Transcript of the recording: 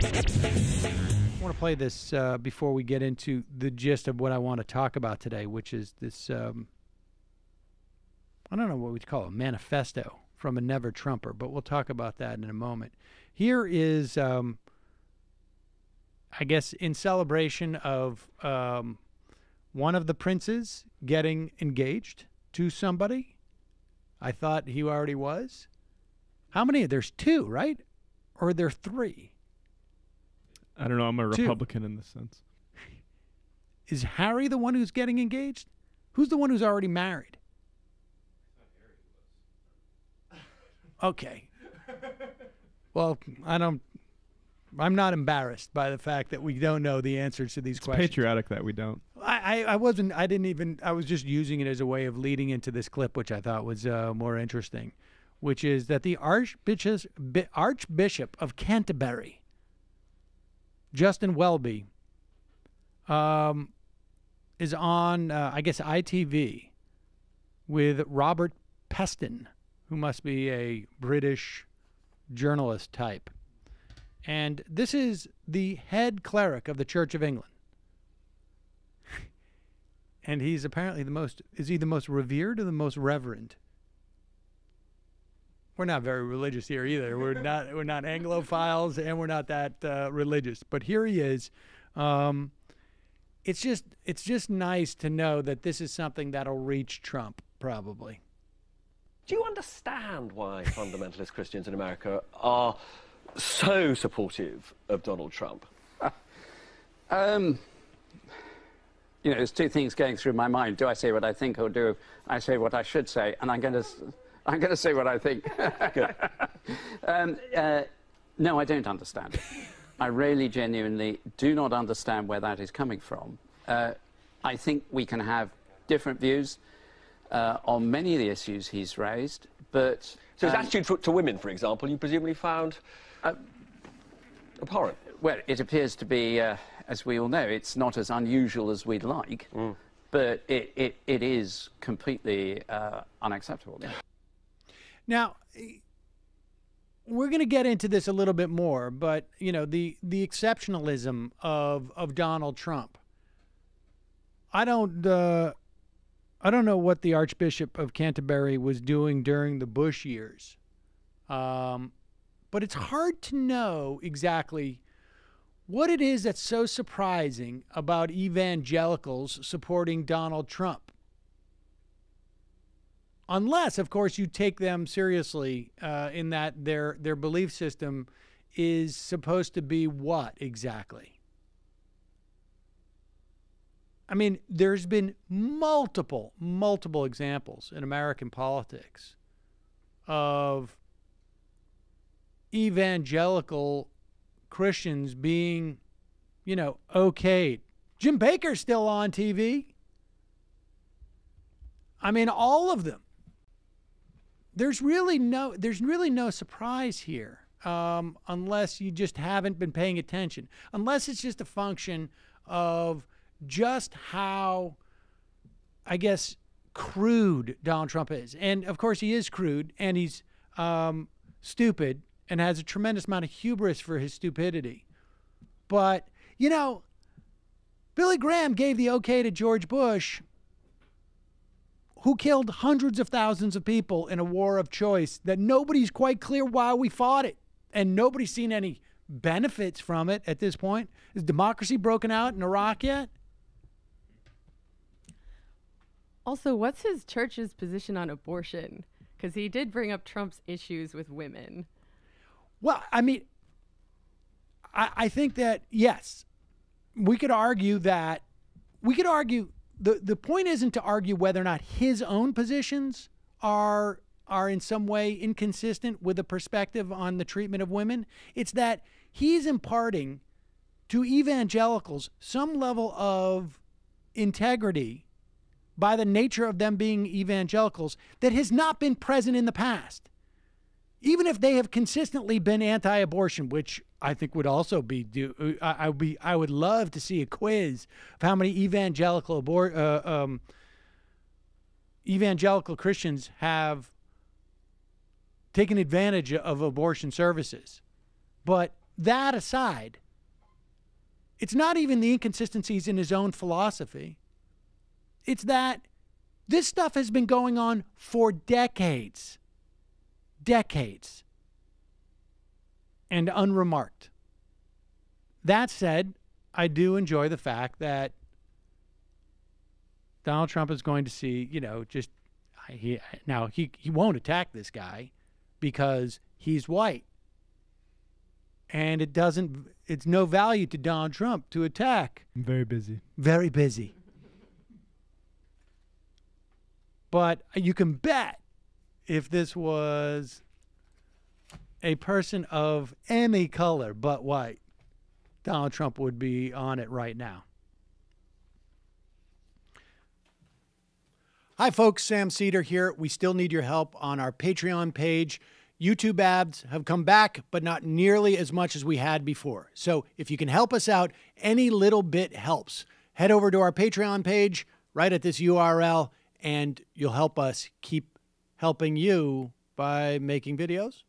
I want to play this before we get into the gist of what I want to talk about today, which is this, I don't know what we'd call it, manifesto from a never Trumper, but we'll talk about that in a moment. Here is, I guess, in celebration of one of the princes getting engaged to somebody. I thought he already was. How many? There's two, right? Or are there three? I don't know. I'm a Republican in this sense. Is Harry the one who's getting engaged? Who's the one who's already married? Okay. Well, I'm not embarrassed by the fact that we don't know the answers to these questions. It's patriotic that we don't. I was just using it as a way of leading into this clip, which I thought was more interesting, which is that the Archbishop of Canterbury, Justin Welby, is on, I guess, ITV with Robert Peston, who must be a British journalist type. And this is the head cleric of the Church of England. And he's apparently is he the most revered or the most reverend? We're not very religious here either. We're not Anglophiles, and we're not that religious. But here he is. It's just nice to know that this is something that'll reach Trump, probably. Do you understand why fundamentalist Christians in America are so supportive of Donald Trump? You know, there's two things going through my mind. Do I say what I think, or do I say what I should say? And I'm going to say what I think. Good. No, I don't understand it. I really genuinely do not understand where that is coming from. I think we can have different views on many of the issues he's raised, but... So his attitude to women, for example, you presumably found abhorrent? Well, it appears to be, as we all know, it's not as unusual as we'd like, but it is completely unacceptable. Now, we're going to get into this a little bit more, but, you know, the exceptionalism of Donald Trump. I don't know what the Archbishop of Canterbury was doing during the Bush years, but it's hard to know exactly what it is that's so surprising about evangelicals supporting Donald Trump. Unless, of course, you take them seriously in that their belief system is supposed to be what exactly? I mean, there's been multiple examples in American politics of evangelical Christians being, you know, okayed. Jim Bakker's still on TV. I mean, all of them. There's really no surprise here, unless you just haven't been paying attention. Unless it's just a function of just how, I guess, crude Donald Trump is. And, of course, he is crude, and he's stupid and has a tremendous amount of hubris for his stupidity. But, you know, Billy Graham gave the okay to George Bush, who killed hundreds of thousands of people in a war of choice that nobody's quite clear why we fought it. And nobody's seen any benefits from it at this point. Is democracy broken out in Iraq yet? Also, what's his church's position on abortion? Because he did bring up Trump's issues with women. Well, I mean, I think that, yes, we could argue that, the point isn't to argue whether or not his own positions are in some way inconsistent with the perspective on the treatment of women. It's that he's imparting to evangelicals some level of integrity by the nature of them being evangelicals that has not been present in the past. Even if they have consistently been anti-abortion, which I think would also be due. I would love to see a quiz of how many evangelical Christians have taken advantage of abortion services. But that aside, it's not even the inconsistencies in his own philosophy. It's that this stuff has been going on for decades. Decades. And unremarked. That said, I do enjoy the fact that Donald Trump is going to see, he won't attack this guy because he's white. And it's no value to Donald Trump to attack. I'm very busy. Very busy. But you can bet if this was a person of any color but white, Donald Trump would be on it right now. Hi, folks. Sam Cedar here. We still need your help on our Patreon page. YouTube ads have come back, but not nearly as much as we had before. So if you can help us out, any little bit helps. Head over to our Patreon page right at this URL, and you'll help us keep helping you by making videos